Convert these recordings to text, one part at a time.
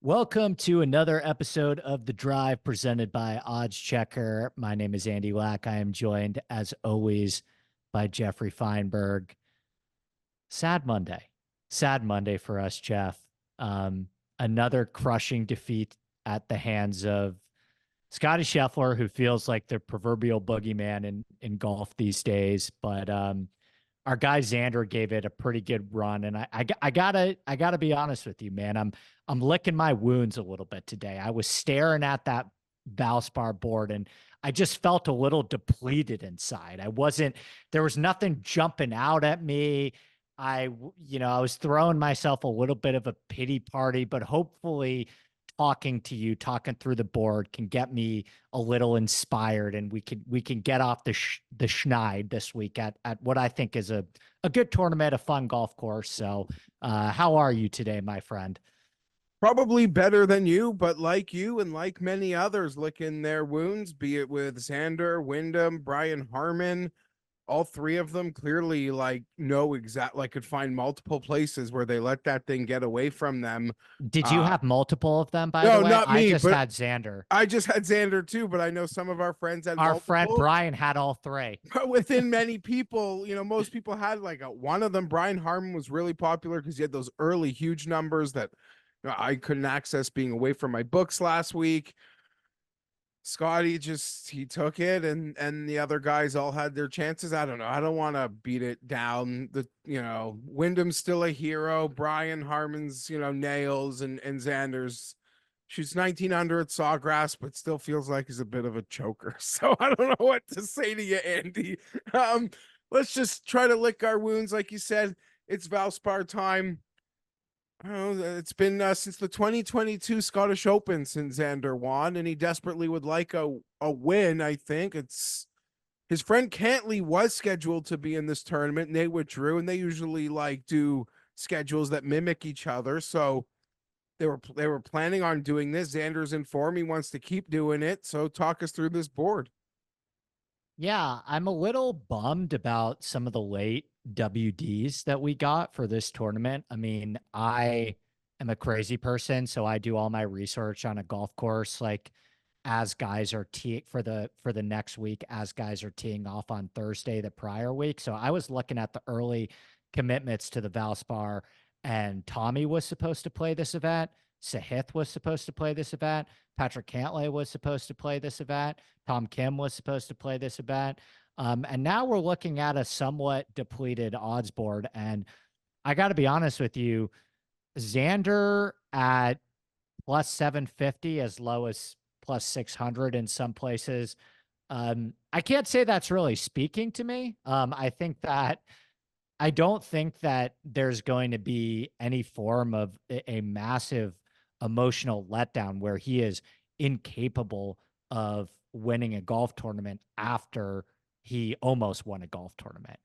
Welcome to another episode of The Drive presented by Oddschecker. My name is Andy Lack. I am joined, as always, by Jeffrey Fienberg. Sad Monday. Sad Monday for us, Jeff. Another crushing defeat at the hands of Scotty Scheffler, who feels like the proverbial boogeyman in golf these days. But our guy Xander gave it a pretty good run, and I gotta be honest with you, man. I'm licking my wounds a little bit today. I was staring at that Valspar board, and I just felt a little depleted inside. There was nothing jumping out at me. I was throwing myself a little bit of a pity party, but hopefully talking to you, talking through the board can get me a little inspired, and we can get off the schneid this week at what I think is a good tournament, a fun golf course. So how are you today, my friend? Probably better than you, but like you and like many others licking their wounds, be it with Xander, Wyndham, Brian Harman. All three of them clearly could find multiple places where they let that thing get away from them. Did you have multiple of them, by no, the way? not me, I just but had Xander. I just had Xander too, but I know some of our friends had Our multiple. friend Brian had all three. But within many people, most people had one of them. Brian Harman was really popular because he had those early huge numbers that I couldn't access being away from my books last week. Scotty he took it, and the other guys all had their chances. I don't know. I don't want to beat it down. Wyndham's still a hero. Brian Harman's, nails, and Xander's shoots 19 under at Sawgrass, but still feels like he's a bit of a choker. So I don't know what to say to you, Andy. Let's just try to lick our wounds. Like you said, it's Valspar time. It's been since the 2022 Scottish Open since Xander won, and he desperately would like a win. I think it's his friend Cantley was scheduled to be in this tournament, and they withdrew. And they usually do schedules that mimic each other, so they were planning on doing this. Xander's in form; he wants to keep doing it. So talk us through this board. Yeah, I'm a little bummed about some of the late WDs that we got for this tournament. I mean, I am a crazy person, so I do all my research on a golf course as guys are for the next week, as guys are teeing off on Thursday the prior week. So I was looking at the early commitments to the Valspar, and Tommy was supposed to play this event. Sahith was supposed to play this event. Patrick Cantlay was supposed to play this event. Tom Kim was supposed to play this event. And now we're looking at a somewhat depleted odds board. And I got to be honest with you, Xander at plus 750, as low as plus 600 in some places. I can't say that's really speaking to me. I don't think that there's going to be any form of a massive emotional letdown where he is incapable of winning a golf tournament after he almost won a golf tournament.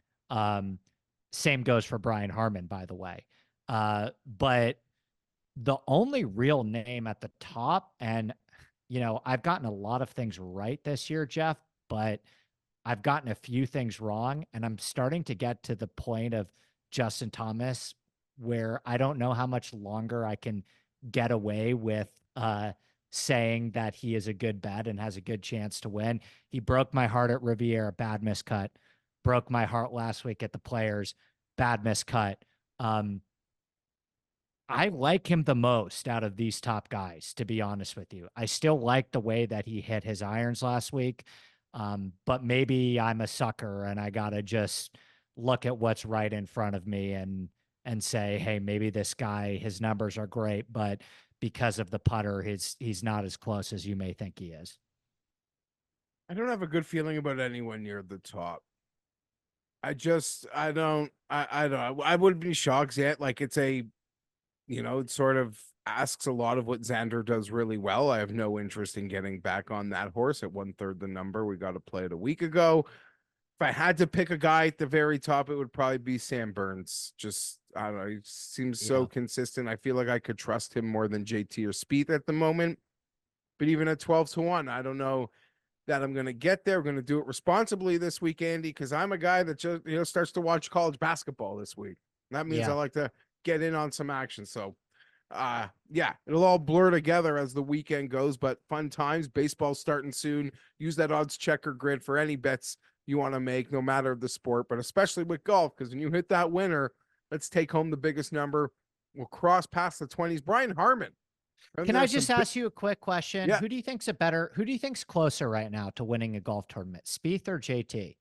Same goes for Brian Harman, by the way. But the only real name at the top, and, I've gotten a lot of things right this year, Jeff, but I've gotten a few things wrong, and I'm starting to get to the point of Justin Thomas where I don't know how much longer I can get away with saying that he is a good bet and has a good chance to win. He broke my heart at Riviera, bad miscut. Broke my heart last week at the Players, bad miscut. I like him the most out of these top guys, to be honest with you. I still like the way that he hit his irons last week. But maybe I'm a sucker and I got to just look at what's right in front of me and say, hey, maybe this guy, his numbers are great, but because of the putter, he's not as close as you may think he is. I don't have a good feeling about anyone near the top. I wouldn't be shocked yet. It sort of asks a lot of what Xander does really well. I have no interest in getting back on that horse at 1/3 the number. We got to play it a week ago. If I had to pick a guy at the very top, it would probably be Sam Burns. Just, I don't know. He seems so consistent. I feel like I could trust him more than JT or Spieth at the moment. But even at 12-1, I don't know that I'm going to get there. We're going to do it responsibly this week, Andy, because I'm a guy that just, starts to watch college basketball this week. That means I like to get in on some action. So Yeah, it'll all blur together as the weekend goes, but fun times. Baseball starting soon. Use that odds checker grid for any bets you want to make, no matter the sport, but especially with golf, because when you hit that winner, let's take home the biggest number. We'll cross past the 20s. Brian Harmon. And Can I there's some just ask you a quick question? yeah, Who do you think's closer right now to winning a golf tournament, Spieth or JT?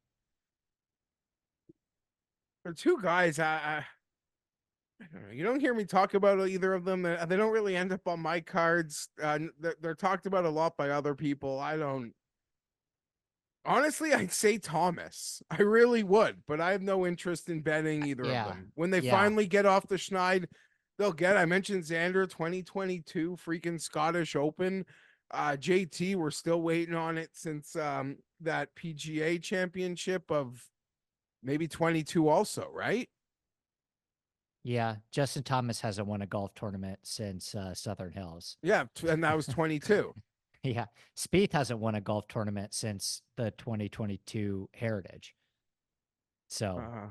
there are two guys. I don't know. You don't hear me talk about either of them. They don't really end up on my cards. They're talked about a lot by other people. I don't. Honestly, I'd say Thomas. I really would, but I have no interest in betting either of Yeah. them. When they Yeah. finally get off the schneid, they'll get. I mentioned Xander 2022 freaking Scottish Open. JT, we're still waiting on it since that PGA Championship of maybe 22 also, right? Yeah. Justin Thomas hasn't won a golf tournament since Southern Hills. Yeah, and that was 22. Yeah. Spieth hasn't won a golf tournament since the 2022 Heritage. So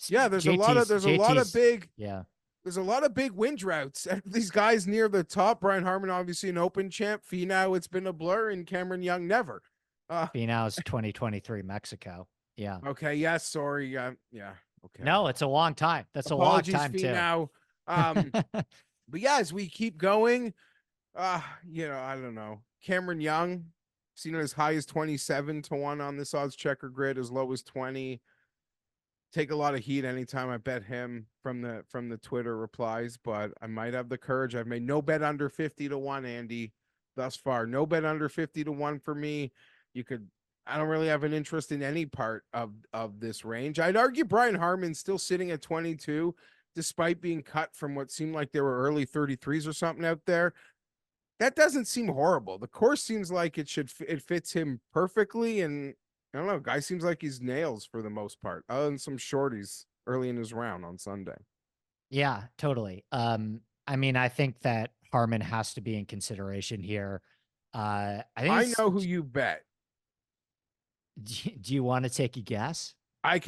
yeah, there's a lot of big yeah. There's a lot of big win droughts. These guys near the top. Brian Harmon, obviously an Open champ. Finau, it's been a blur, and Cameron Young never. Finau's 2023 Mexico. Yeah. Okay. Yeah. Sorry. Yeah. Okay. No, it's a long time. That's Apologies, a long time Finau. But yeah, as we keep going, I don't know. Cameron Young, seen it as high as 27-1 on this odds checker grid, as low as 20. Take a lot of heat anytime I bet him from the Twitter replies, but I might have the courage. I've made no bet under 50-1, Andy, thus far. No bet under 50-1 for me. I don't really have an interest in any part of this range. I'd argue Brian Harmon's still sitting at 22, despite being cut from what seemed like they were early 33s or something out there. That doesn't seem horrible. The course seems like it fits him perfectly, and I don't know. Guy seems like he's nails for the most part, other than some shorties early in his round on Sunday. Yeah, totally. I mean, I think that Harmon has to be in consideration here. I know who you bet. Do you want to take a guess? I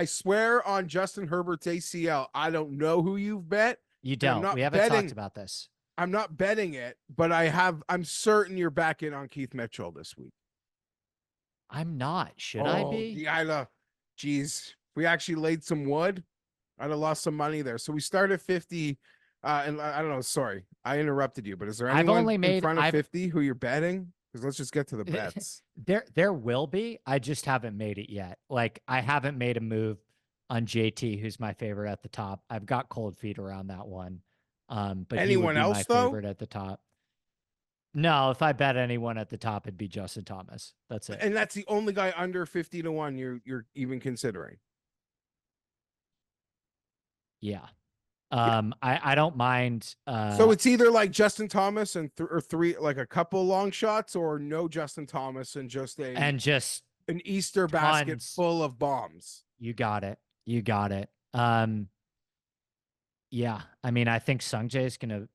swear on Justin Herbert's ACL. I don't know who you've bet. You don't. We haven't talked about this. I'm not betting it, but I'm certain you're back in on Keith Mitchell this week. I'm not. Should I be? Geez, we actually laid some wood. I'd have lost some money there. So we start at 50. And I don't know. Sorry, I interrupted you, but is there anyone in front of 50 who you're betting? Because let's just get to the bets. There will be. I just haven't made it yet. Like, I haven't made a move on JT, who's my favorite at the top. I've got cold feet around that one. But anyone else my though? Favorite at the top. No, if I bet anyone at the top, it'd be Justin Thomas. That's it. And that's the only guy under 50-1 you're even considering. Yeah. I don't mind. So it's either like Justin Thomas and or three, like a couple long shots, or no Justin Thomas and just an Easter basket full of bombs. You got it. Yeah. I mean, I think Sungjae is gonna.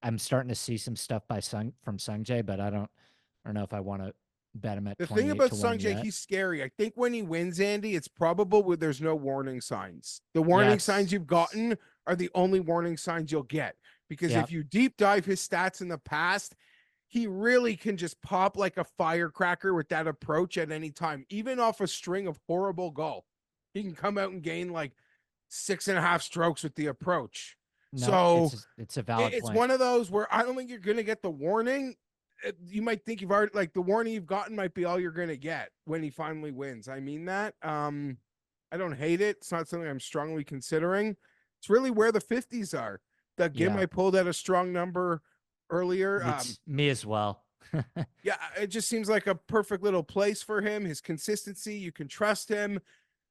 I'm starting to see some stuff from Sungjae, but I don't know if I want to bet him at. The thing about Sungjae, he's scary. I think when he wins, Andy, it's probable there's no warning signs. The warning signs you've gotten are the only warning signs you'll get, because if you deep dive his stats in the past, he really can just pop like a firecracker with that approach at any time, even off a string of horrible golf. He can come out and gain like 6.5 strokes with the approach. No, so it's a valid it's point. One of those where I don't think you're going to get the warning. You might think you've already, like, the warning you've gotten might be all you're going to get when he finally wins. I mean that. I don't hate it. It's not something I'm strongly considering. It's really where the 50s are. That game I pulled at a strong number earlier. Me as well. Yeah, it just seems like a perfect little place for him. His consistency, you can trust him.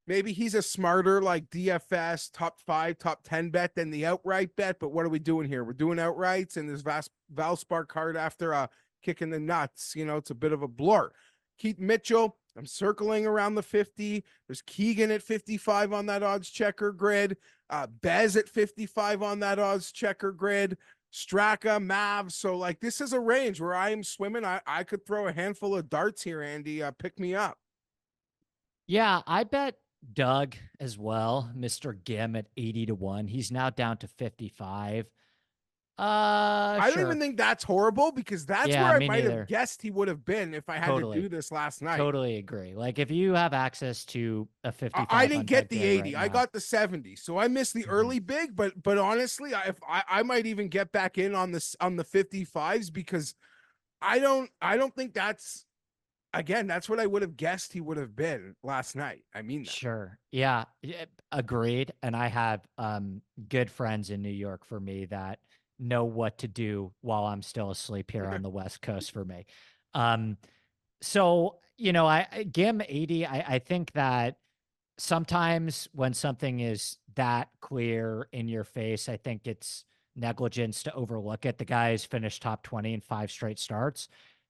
Maybe he's a smarter, like, DFS top 5, top 10 bet than the outright bet. But what are we doing here? We're doing outrights, and this Valspar card after kicking the nuts. It's a bit of a blur. Keith Mitchell, I'm circling around the 50. There's Keegan at 55 on that odds checker grid. Bez at 55 on that odds checker grid. Straka, Mav. So, like, this is a range where I am swimming. I could throw a handful of darts here, Andy. Pick me up. Yeah, I bet Doug as well, Mr. Gim at 80-1. He's now down to 55. I don't even Sure. think that's horrible because that's where Yeah, I me might have neither. guessed he would have been if I had to do Totally. this last night. Totally agree. Like if you have access to a I didn't 55 get uncut the day 80. right I now. got the 70. So I missed the Mhm. early big, but honestly, if I might even get back in on this on the 55s because I don't think that's again, that's what I would have guessed he would have been last night. I mean that. Sure. Yeah, agreed. And I have good friends in New York for me that know what to do while I'm still asleep here on the West Coast for me. Um, so Gim 80, I think that sometimes when something is that clear in your face, I think it's negligence to overlook it. The guy's finished top 20 in 5 straight starts,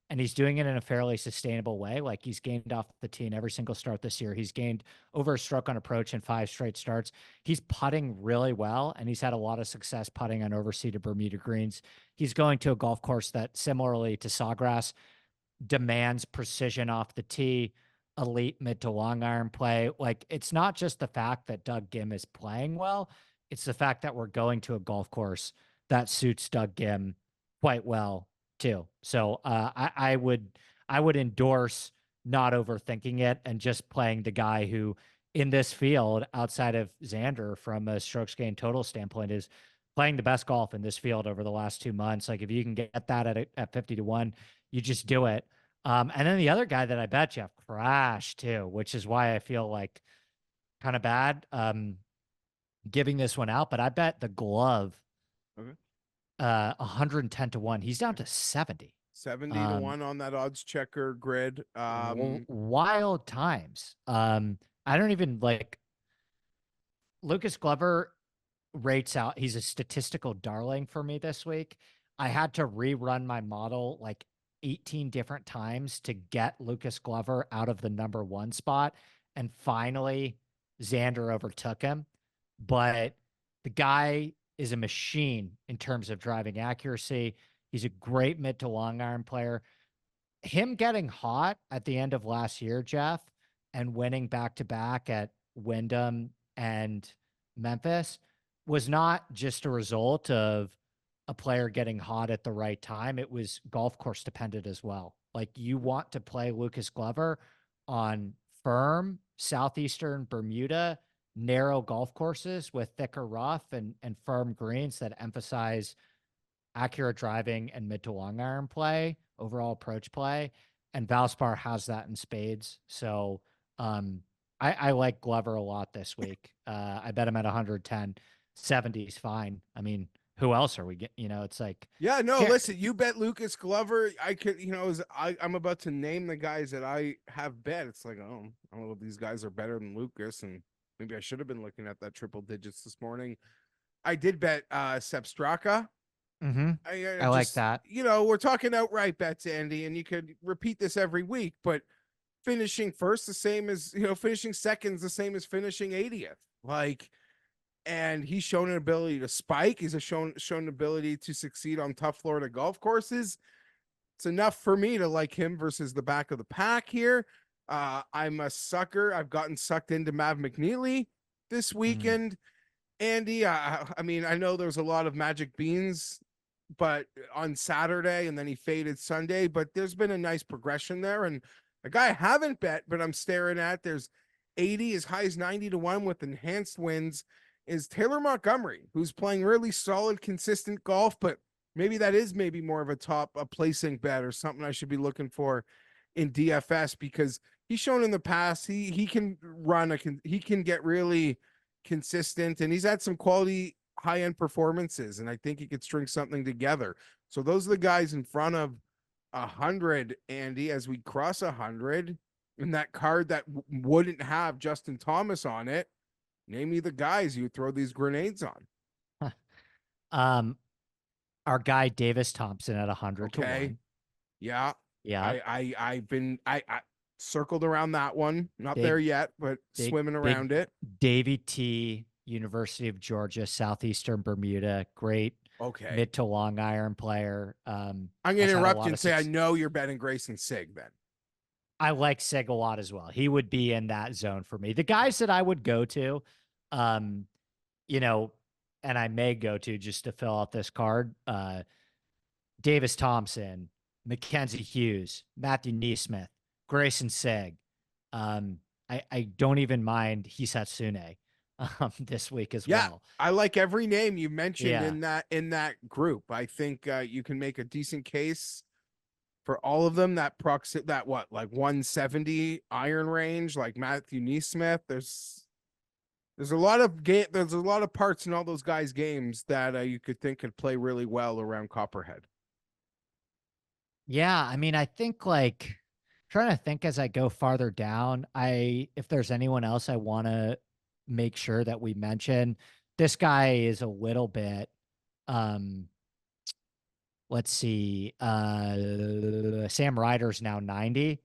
and he's doing it in a fairly sustainable way. Like he's gained off the tee in every single start this year. He's gained over a stroke on approach in 5 straight starts. He's putting really well, and he's had a lot of success putting on overseeded Bermuda greens. He's going to a golf course that, similarly to Sawgrass, demands precision off the tee, elite mid to long iron play. Like it's not just the fact that Doug Gim is playing well, it's the fact that we're going to a golf course that suits Doug Gim quite well too. So I would endorse not overthinking it and just playing the guy who in this field outside of Xander from a strokes gained total standpoint is playing the best golf in this field over the last 2 months. Like if you can get that at 50 to 1, you just do it. And then the other guy that I bet Jeff crashed too, which is why I feel like kind of bad giving this one out. But I bet the glove Okay. 110 to 1. He's down to 70. 70 to 1 on that odds checker grid. Wild times. I don't even like Lucas Glover rates out. He's a statistical darling for me this week. I had to rerun my model like 18 different times to get Lucas Glover out of the number 1 spot. And finally, Xander overtook him. But the guy is a machine in terms of driving accuracy. He's a great mid to long iron player. Him getting hot at the end of last year, Jeff, and winning back to back at Wyndham and Memphis was not just a result of a player getting hot at the right time. It was golf course dependent as well. Like you want to play Lucas Glover on firm southeastern Bermuda narrow golf courses with thicker rough and firm greens that emphasize accurate driving and mid to long iron play, overall approach play. And Valspar has that in spades. So I like Glover a lot this week. I bet him at 110. 70 is fine. I mean, who else are we getting? It's like, Yeah, no, can't, listen, you bet Lucas Glover. I could, I'm about to name the guys that I have bet. It's like, oh, I don't know if these guys are better than Lucas, and maybe I should have been looking at that triple digits this morning. I did bet Sepp Straka. I like Just, that. we're talking outright bets, Andy, and you could repeat this every week, but finishing first the same as, finishing second's the same as finishing 80th. Like, and he's shown an ability to spike. He's shown an ability to succeed on tough Florida golf courses. It's enough for me to like him versus the back of the pack here. I'm a sucker. I've gotten sucked into Mav McNeely this weekend. Andy, I mean, I know there's a lot of magic beans, but on Saturday and then he faded Sunday, but there's been a nice progression there. And a guy I haven't bet, but I'm staring at, there's 80 as high as 90 to 1 with enhanced wins, is Taylor Montgomery, who's playing really solid, consistent golf, but maybe that is maybe more of a placing bet or something I should be looking for in DFS because he's shown in the past he can he can get really consistent and he's had some quality high-end performances and I think he could string something together. So those are the guys in front of 100, Andy, as we cross 100 in that card that wouldn't have Justin Thomas on it. Name me the guys you throw these grenades on. Our guy Davis Thompson at 100 to Okay. 1. Yeah. Yeah. I've been I circled around that one. Not Big, there yet, but swimming big around it. Davy T, University of Georgia, Southeastern Bermuda. Great Okay. mid to long iron player. I'm gonna Has had a interrupt lot you of and say I success. know you're betting Grayson Sig then. I like Sig a lot as well. He would be in that zone for me. The guys that I would go to, um, you know, and I may go to just to fill out this card. Davis Thompson, Mackenzie Hughes, Matthew Neesmith, Grayson Sigg. I don't even mind Hisatsune this week as well. I like every name you mentioned Yeah. in that group. I think you can make a decent case for all of them. That like 170 iron range, like Matthew Neesmith. There's a lot of there's a lot of parts in all those guys' games that you could think could play really well around Copperhead. Yeah, I mean, I think like trying to think as I go farther down, if there's anyone else I want to make sure that we mention, this guy is a little bit um let's see, Sam Ryder's now 90.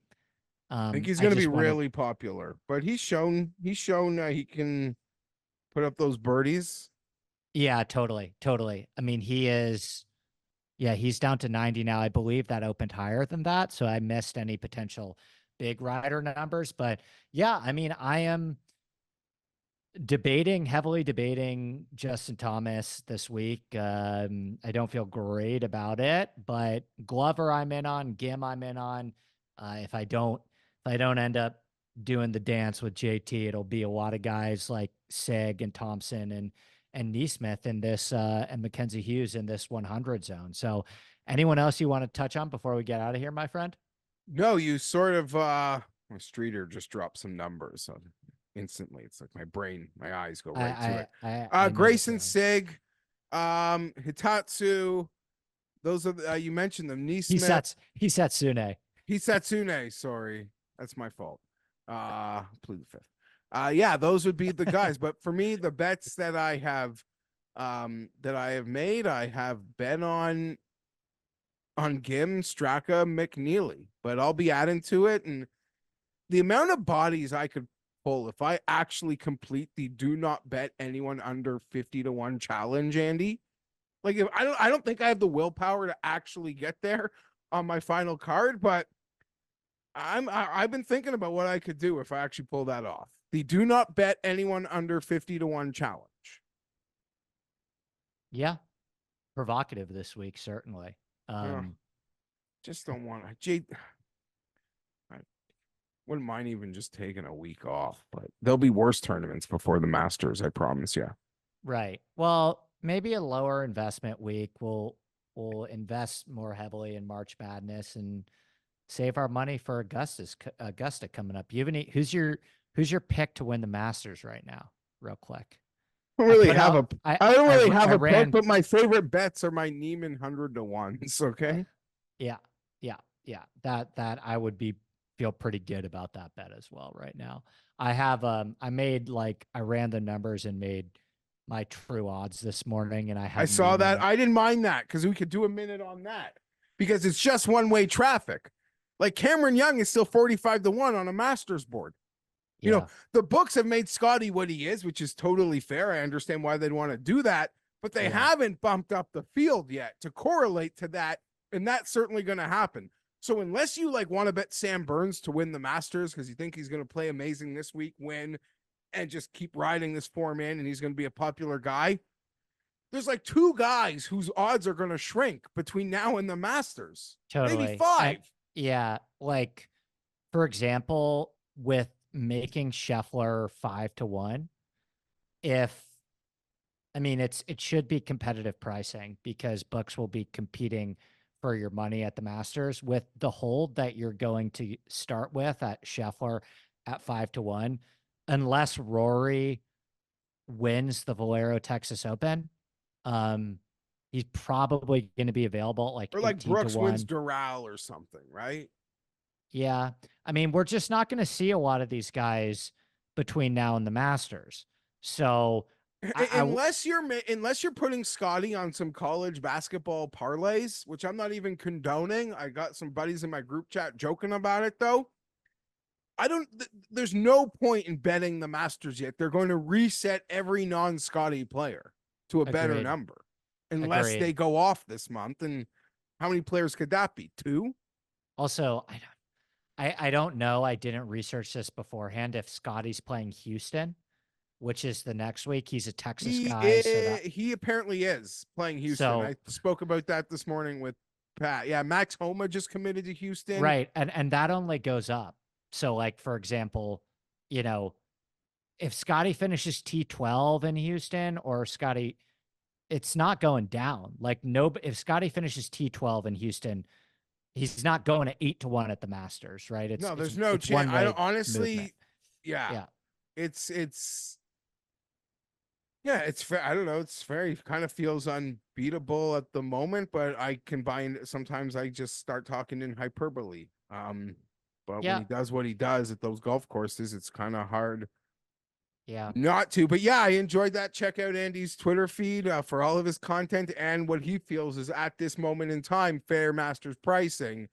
I think he's I going to be just want to really popular, but he's shown he can put up those birdies. Yeah, totally. Totally. I mean, yeah, he's down to 90 now. I believe that opened higher than that. So I missed any potential big rider numbers. But yeah, I mean, I am heavily debating Justin Thomas this week. I don't feel great about it, but Glover I'm in on, Gim I'm in on. If I don't end up doing the dance with JT, it'll be a lot of guys like Sig and Thompson and Neesmith in this and Mackenzie Hughes in this 100 zone. So anyone else you want to touch on before we get out of here, my friend? No, you sort of Streeter just dropped some numbers instantly. It's like my eyes go right to it. I know the Grayson feeling. Sig, Hitatsu, those are you mentioned them. Neesmith, Hisatsune. Hisatsune, sorry. That's my fault. Plead the fifth. Yeah, those would be the guys. But for me, the bets that I have made, I have bet on Gim, Straka, McNeely, but I'll be adding to it. And the amount of bodies I could pull if I actually complete the do not bet anyone under 50-1 challenge, Andy. Like if I don't think I have the willpower to actually get there on my final card, but I've been thinking about what I could do if I actually pull that off. The do not bet anyone under 50-1 challenge. Yeah. Provocative this week, certainly. Just don't want to. I wouldn't mind even just taking a week off, but there'll be worse tournaments before the Masters, I promise you. Right. Well, maybe a lower investment week. We'll invest more heavily in March Madness and save our money for Augusta coming up. Who's your pick to win the Masters right now? Real quick. I don't really have a pick, but my favorite bets are my Neiman 100-1s. Okay. Yeah. That I would feel pretty good about that bet as well right now. I ran the numbers and made my true odds this morning, and I saw that. I didn't mind that because we could do a minute on that because it's just one-way traffic. Like Cameron Young is still 45-1 on a Masters board. You know, the books have made Scotty what he is, which is totally fair. I understand why they'd want to do that, but they haven't bumped up the field yet to correlate to that. And that's certainly going to happen. So unless you want to bet Sam Burns to win the Masters because you think he's going to play amazing this week, win, and just keep riding this form in, and he's going to be a popular guy, there's like two guys whose odds are going to shrink between now and the Masters. Totally. Maybe five. Like for example, with making Scheffler 5-1, it should be competitive pricing because books will be competing for your money at the Masters with the hold that you're going to start with at Scheffler at 5-1, unless Rory wins the Valero Texas Open. He's probably going to be available at like Brooks wins Doral or something, right? Yeah. I mean, we're just not going to see a lot of these guys between now and the Masters. So unless you're putting Scotty on some college basketball parlays, which I'm not even condoning. I got some buddies in my group chat joking about it though. There's no point in betting the Masters yet. They're going to reset every non-Scotty player to a better number unless they go off this month. And how many players could that be? 2? Also, I don't know. I didn't research this beforehand. If Scotty's playing Houston, which is the next week. He's a Texas He guy, he apparently is playing Houston. So- I spoke about that this morning with Pat. Yeah, Max Homa just committed to Houston. right, and that only goes up. So, like, for example, you know, if Scotty finishes T12 in Houston, or Scotty, it's not going down. Like, no, if Scotty finishes T12 in Houston, he's not going to 8-1 at the Masters, right? No, there's no chance. I don't, honestly, yeah, it's yeah, it's fair. I don't know. It's very kind of feels unbeatable at the moment, but I combine. Sometimes I just start talking in hyperbole. But when he does what he does at those golf courses, it's kind of hard. Yeah. Not to, but yeah, I enjoyed that. Check out Andy's Twitter feed for all of his content and what he feels is at this moment in time fair Masters pricing.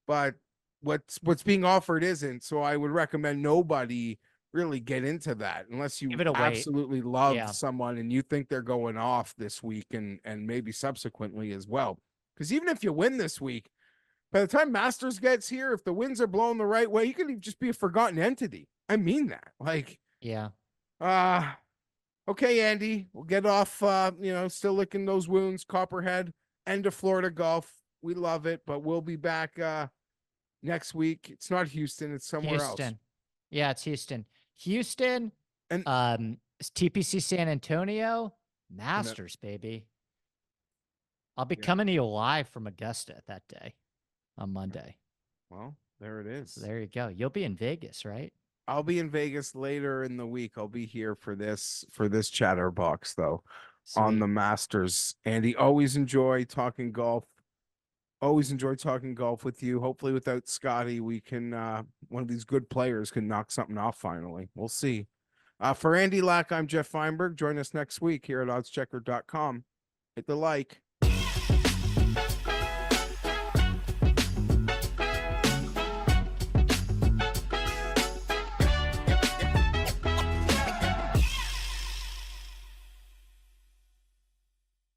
But what's being offered isn't. So I would recommend nobody really get into that unless you absolutely love someone and you think they're going off this week and maybe subsequently as well. Because even if you win this week, by the time Masters gets here, if the winds are blowing the right way, you could just be a forgotten entity. I mean that. Like, yeah. Okay, Andy, we'll get off, still licking those wounds, Copperhead, end of Florida golf. We love it, but we'll be back next week. It's not Houston, it's somewhere else. Yeah, it's Houston. Houston, and TPC San Antonio, Masters, baby. I'll be coming to you live from Augusta that day on Monday. Well, there it is. So there you go. You'll be in Vegas, right? I'll be in Vegas later in the week. I'll be here for this chatterbox though. Sweet. On the Masters. Andy, always enjoy talking golf. Always enjoy talking golf with you. Hopefully without Scotty, we can one of these good players can knock something off finally. We'll see. For Andy Lack, I'm Geoff Fienberg. Join us next week here at oddschecker.com. Hit the like.